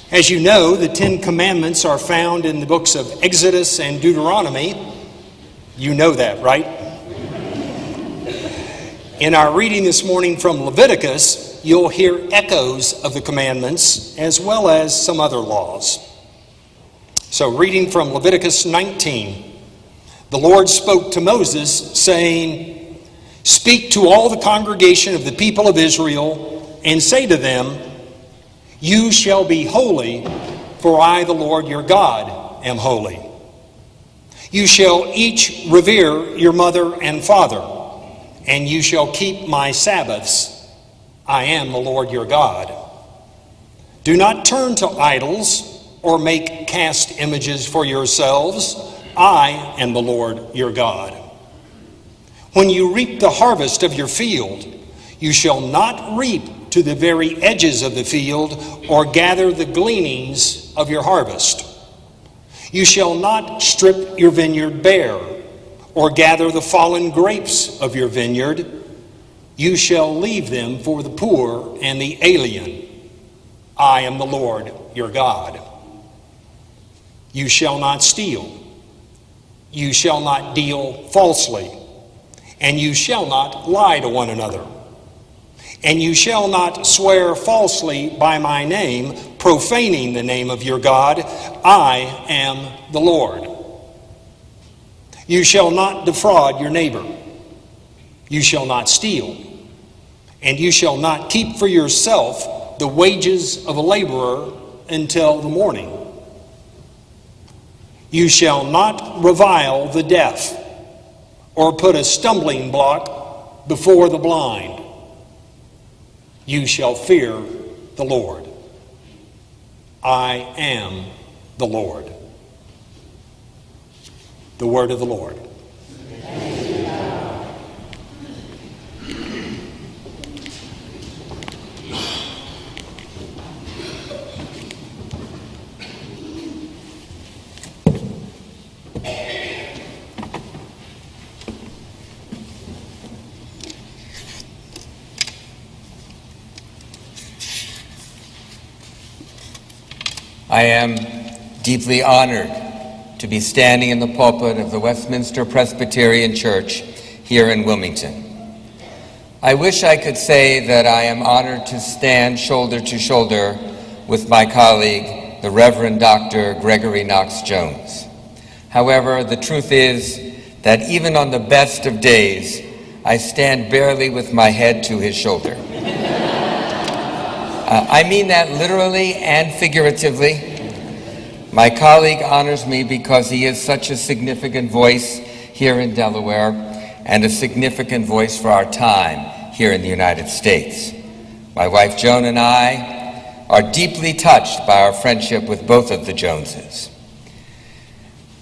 As you know, the Ten Commandments are found in the books of Exodus and Deuteronomy. You know that, right? In our reading this morning from Leviticus, you'll hear echoes of the commandments as well as some other laws. So reading from Leviticus 19, the Lord spoke to Moses, saying, "Speak to all the congregation of the people of Israel and say to them, you shall be holy, for I, the Lord your God, am holy. You shall each revere your mother and father, and you shall keep my Sabbaths. I am the Lord your God. Do not turn to idols or make cast images for yourselves. I am the Lord your God. When you reap the harvest of your field, you shall not reap to the very edges of the field or gather the gleanings of your harvest. You shall not strip your vineyard bare or gather the fallen grapes of your vineyard. You shall leave them for the poor and the alien. I am the Lord your God. You shall not steal. You shall not deal falsely. And you shall not lie to one another. And you shall not swear falsely by my name, profaning the name of your God. I am the Lord. You shall not defraud your neighbor. You shall not steal. And you shall not keep for yourself the wages of a laborer until the morning. You shall not revile the deaf or put a stumbling block before the blind. You shall fear the Lord. I am the Lord. The word of the Lord. I am deeply honored to be standing in the pulpit of the Westminster Presbyterian Church here in Wilmington. I wish I could say that I am honored to stand shoulder to shoulder with my colleague, the Reverend Dr. Gregory Knox Jones. However, the truth is that even on the best of days, I stand barely with my head to his shoulder. I mean that literally and figuratively. My colleague honors me because he is such a significant voice here in Delaware and a significant voice for our time here in the United States. My wife Joan and I are deeply touched by our friendship with both of the Joneses.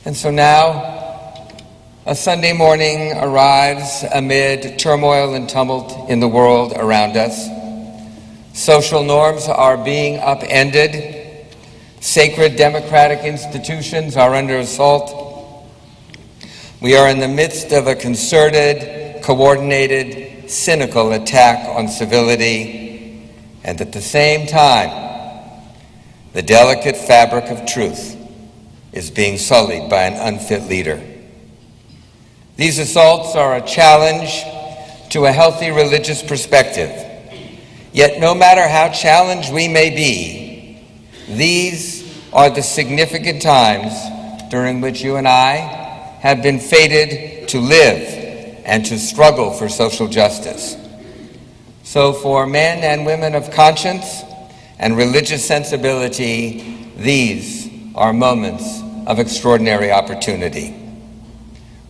And so now, a Sunday morning arrives amid turmoil and tumult in the world around us. Social norms are being upended. Sacred democratic institutions are under assault. We are in the midst of a concerted, coordinated, cynical attack on civility, and at the same time, the delicate fabric of truth is being sullied by an unfit leader. These assaults are a challenge to a healthy religious perspective. Yet no matter how challenged we may be, these are the significant times during which you and I have been fated to live and to struggle for social justice. So for men and women of conscience and religious sensibility, these are moments of extraordinary opportunity.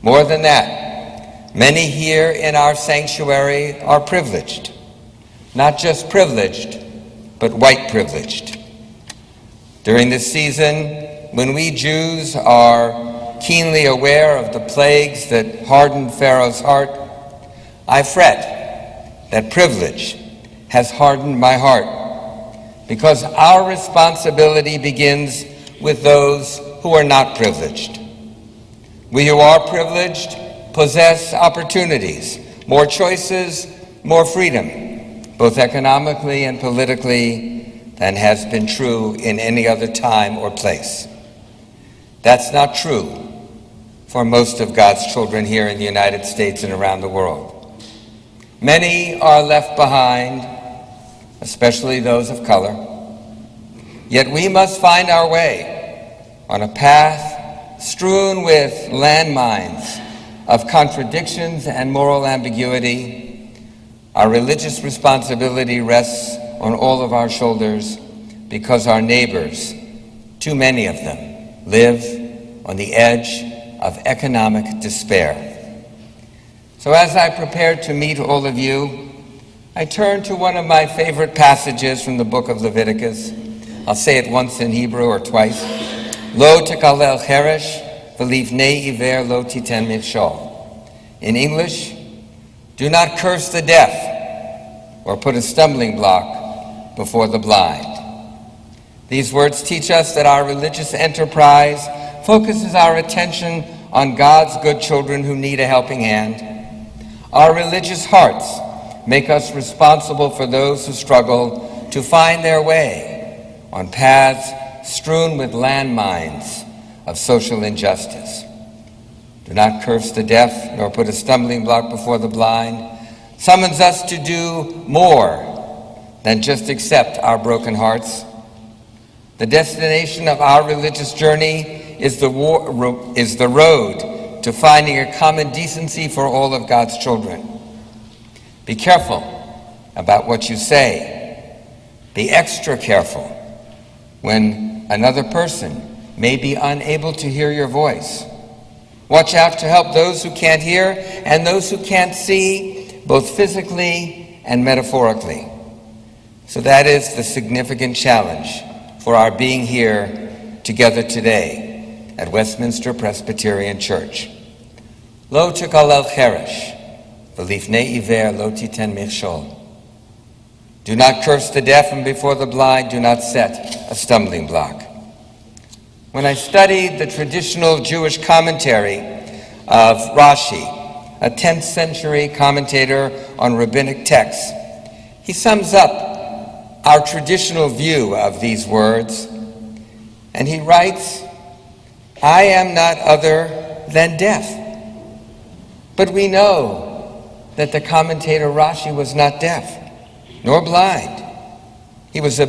More than that, many here in our sanctuary are privileged. Not just privileged, but white privileged. During this season, when we Jews are keenly aware of the plagues that hardened Pharaoh's heart, I fret that privilege has hardened my heart, because our responsibility begins with those who are not privileged. We who are privileged possess opportunities, more choices, more freedom, both economically and politically, than has been true in any other time or place. That's not true for most of God's children here in the United States and around the world. Many are left behind, especially those of color. Yet we must find our way on a path strewn with landmines of contradictions and moral ambiguity. Our religious responsibility rests on all of our shoulders because our neighbors, too many of them, live on the edge of economic despair. So as I prepared to meet all of you, I turned to one of my favorite passages from the book of Leviticus. I'll say it once in Hebrew or twice. Lo tekalel cheresh v'livnei iver lo titen michshol. In English, do not curse the deaf or put a stumbling block before the blind. These words teach us that our religious enterprise focuses our attention on God's good children who need a helping hand. Our religious hearts make us responsible for those who struggle to find their way on paths strewn with landmines of social injustice. Do not curse the deaf nor put a stumbling block before the blind summons us to do more than just accept our broken hearts. The destination of our religious journey is the road to finding a common decency for all of God's children. Be careful about what you say. Be extra careful when another person may be unable to hear your voice. Watch out to help those who can't hear and those who can't see, both physically and metaphorically. So that is the significant challenge for our being here together today at Westminster Presbyterian Church. Lo tekalel cheresh, v'lifnei iver lo titen michshol. Do not curse the deaf, and before the blind do not set a stumbling block. When I studied the traditional Jewish commentary of Rashi, a 10th century commentator on rabbinic texts, he sums up our traditional view of these words, and he writes, I am not other than deaf. But we know that the commentator Rashi was not deaf, nor blind. He was a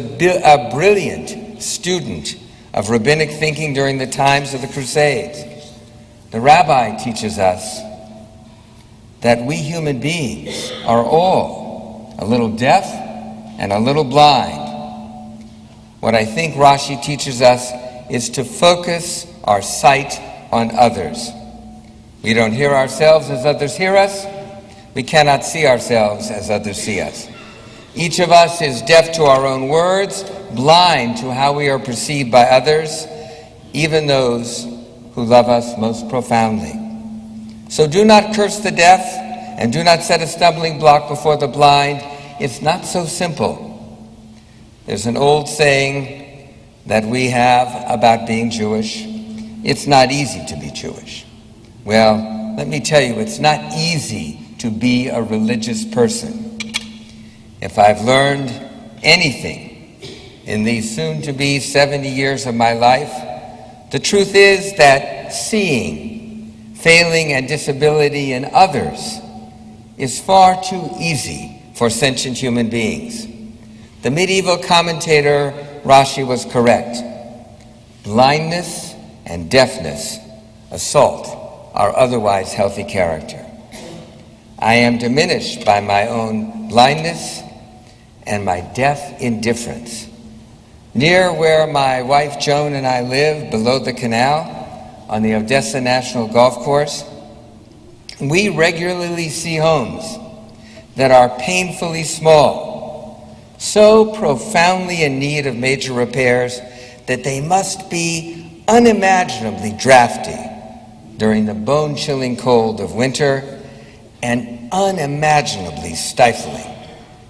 brilliant student of rabbinic thinking during the times of the Crusades. The rabbi teaches us that we human beings are all a little deaf and a little blind. What I think Rashi teaches us is to focus our sight on others. We don't hear ourselves as others hear us. We cannot see ourselves as others see us. Each of us is deaf to our own words, blind to how we are perceived by others, even those who love us most profoundly. So do not curse the deaf and do not set a stumbling block before the blind. It's not so simple. There's an old saying that we have about being Jewish. It's not easy to be Jewish. Well, let me tell you, it's not easy to be a religious person. If I've learned anything in these soon-to-be 70 years of my life, the truth is that seeing failing and disability in others is far too easy for sentient human beings. The medieval commentator Rashi was correct. Blindness and deafness assault our otherwise healthy character. I am diminished by my own blindness and my deaf indifference. Near where my wife Joan and I live, below the canal, on the Odessa National Golf Course, we regularly see homes that are painfully small, so profoundly in need of major repairs that they must be unimaginably drafty during the bone-chilling cold of winter and unimaginably stifling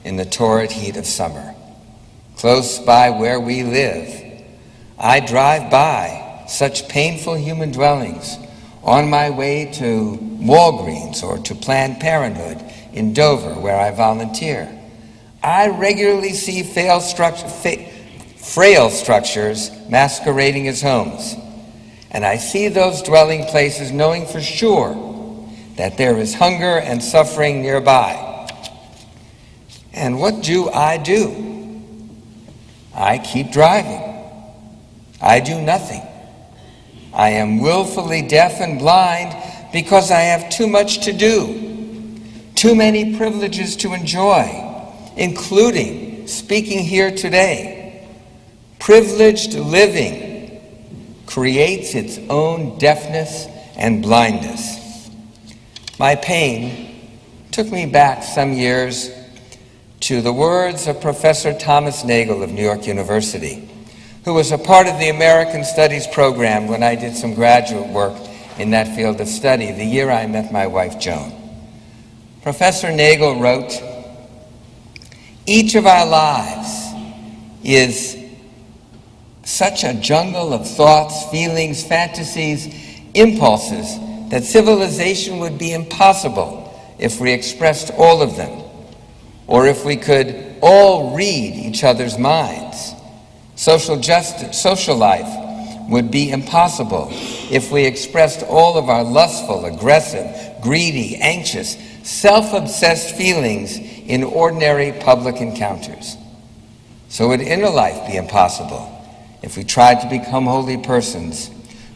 in the torrid heat of summer. Close by where we live, I drive by such painful human dwellings on my way to Walgreens or to Planned Parenthood in Dover, where I volunteer. I regularly see frail structures masquerading as homes. And I see those dwelling places knowing for sure that there is hunger and suffering nearby. And what do? I keep driving. I do nothing. I am willfully deaf and blind because I have too much to do, too many privileges to enjoy, including speaking here today. Privileged living creates its own deafness and blindness. My pain took me back some years to the words of Professor Thomas Nagel of New York University, who was a part of the American Studies program when I did some graduate work in that field of study, the year I met my wife, Joan. Professor Nagel wrote, "Each of our lives is such a jungle of thoughts, feelings, fantasies, impulses, that civilization would be impossible if we expressed all of them, or if we could all read each other's minds. Social life would be impossible if we expressed all of our lustful, aggressive, greedy, anxious, self-obsessed feelings in ordinary public encounters. So would inner life be impossible if we tried to become holy persons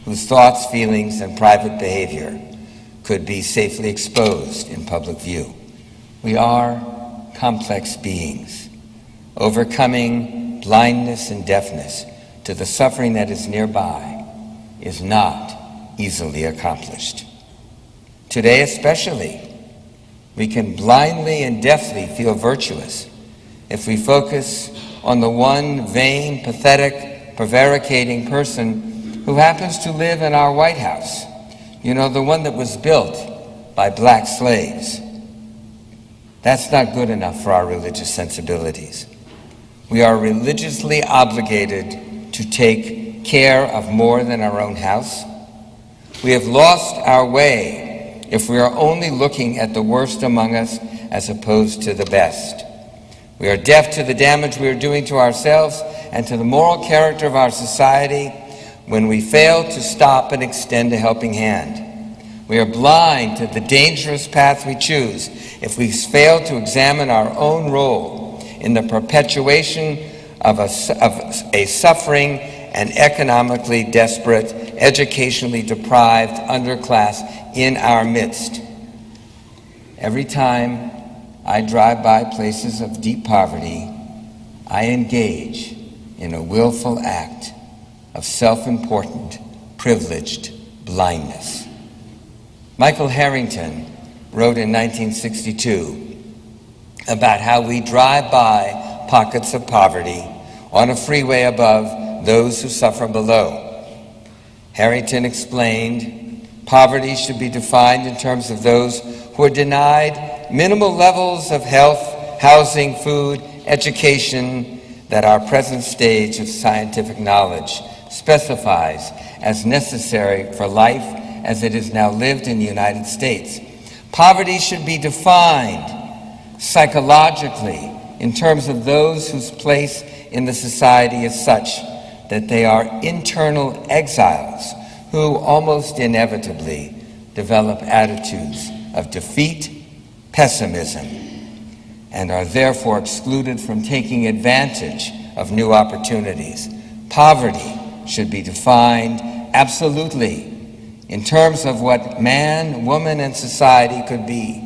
whose thoughts, feelings, and private behavior could be safely exposed in public view. We are complex beings. Overcoming blindness and deafness to the suffering that is nearby is not easily accomplished. Today especially, we can blindly and deafly feel virtuous if we focus on the one vain, pathetic, prevaricating person who happens to live in our White House. You know, the one that was built by black slaves. That's not good enough for our religious sensibilities. We are religiously obligated to take care of more than our own house. We have lost our way if we are only looking at the worst among us as opposed to the best. We are deaf to the damage we are doing to ourselves and to the moral character of our society when we fail to stop and extend a helping hand. We are blind to the dangerous path we choose if we fail to examine our own role in the perpetuation of a suffering and economically desperate, educationally deprived underclass in our midst. Every time I drive by places of deep poverty, I engage in a willful act of self-important, privileged blindness. Michael Harrington wrote in 1962 about how we drive by pockets of poverty on a freeway above those who suffer below. Harrington explained, poverty should be defined in terms of those who are denied minimal levels of health, housing, food, education that our present stage of scientific knowledge specifies as necessary for life as it is now lived in the United States. Poverty should be defined psychologically in terms of those whose place in the society is such that they are internal exiles who almost inevitably develop attitudes of defeat, pessimism, and are therefore excluded from taking advantage of new opportunities. Poverty should be defined absolutely in terms of what man, woman, and society could be.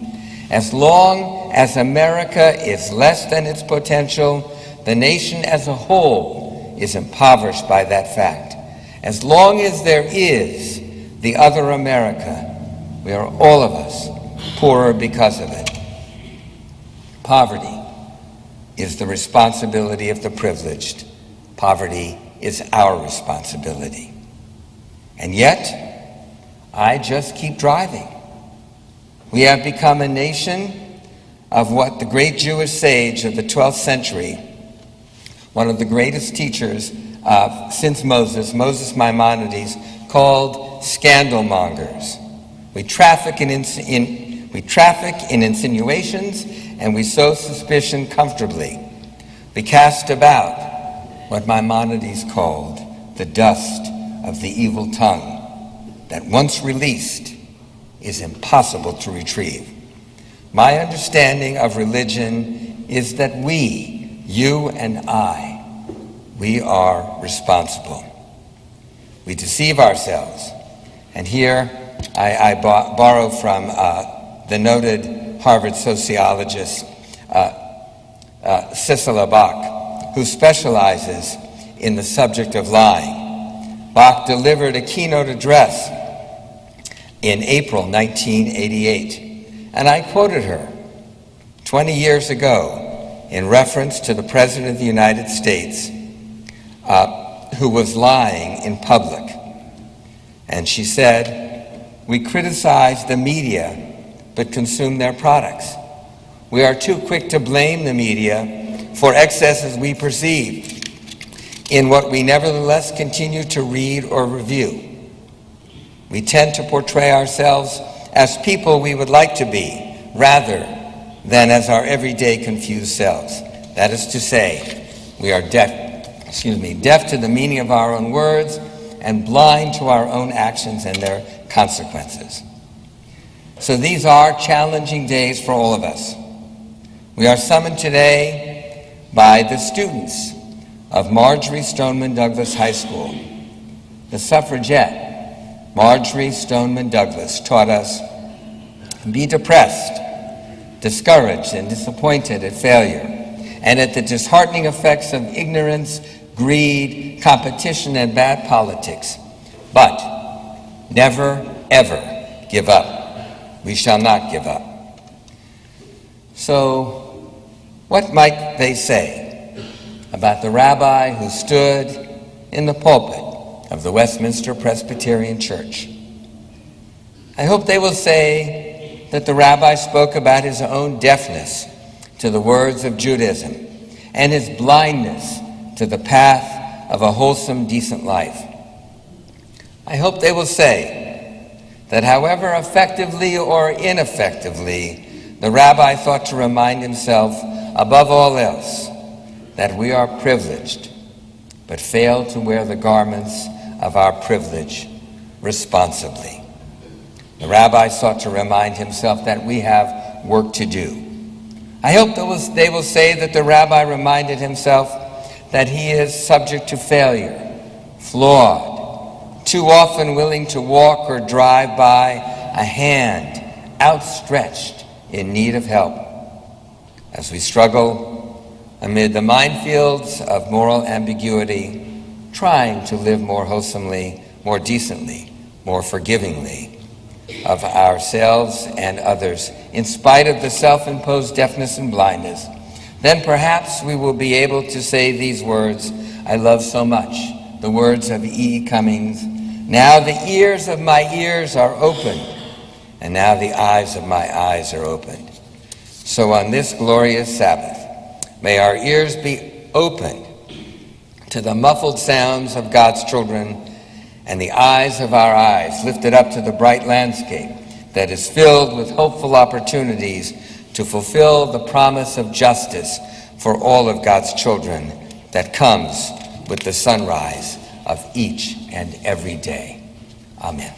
As long as America is less than its potential, the nation as a whole is impoverished by that fact. As long as there is the other America, we are all of us poorer because of it. Poverty is the responsibility of the privileged. Poverty is our responsibility. And yet, I just keep driving. We have become a nation of what the great Jewish sage of the 12th century, one of the greatest teachers since Moses Maimonides, called scandalmongers. We traffic in insinuations, and we sow suspicion comfortably. We cast about what Maimonides called the dust of the evil tongue that once released is impossible to retrieve. My understanding of religion is that we, you and I, we are responsible. We deceive ourselves. And here I borrow from the noted Harvard sociologist Sissela Bach, who specializes in the subject of lying. Bach delivered a keynote address in April 1988, and I quoted her 20 years ago in reference to the President of the United States who was lying in public. And she said, "We criticize the media, but consume their products. We are too quick to blame the media for excesses we perceive in what we nevertheless continue to read or review. We tend to portray ourselves as people we would like to be, rather than as our everyday confused selves. That is to say, we are deaf to the meaning of our own words and blind to our own actions and their consequences." So these are challenging days for all of us. We are summoned today by the students of Marjorie Stoneman Douglas High School. The suffragette, Marjorie Stoneman Douglas, taught us, "Be depressed, discouraged, and disappointed at failure, and at the disheartening effects of ignorance, greed, competition, and bad politics. But never, ever give up. We shall not give up." So, what might they say about the rabbi who stood in the pulpit of the Westminster Presbyterian Church? I hope they will say that the rabbi spoke about his own deafness to the words of Judaism and his blindness to the path of a wholesome, decent life. I hope they will say that however effectively or ineffectively the rabbi thought to remind himself, above all else, that we are privileged, but fail to wear the garments of our privilege responsibly. The rabbi sought to remind himself that we have work to do. I hope they will say that the rabbi reminded himself that he is subject to failure, flawed, too often willing to walk or drive by a hand outstretched in need of help. As we struggle amid the minefields of moral ambiguity, trying to live more wholesomely, more decently, more forgivingly of ourselves and others, in spite of the self-imposed deafness and blindness, then perhaps we will be able to say these words I love so much, the words of E. Cummings: "Now the ears of my ears are open, and now the eyes of my eyes are opened." So on this glorious Sabbath, may our ears be opened to the muffled sounds of God's children, and the eyes of our eyes lifted up to the bright landscape that is filled with hopeful opportunities to fulfill the promise of justice for all of God's children that comes with the sunrise of each and every day. Amen.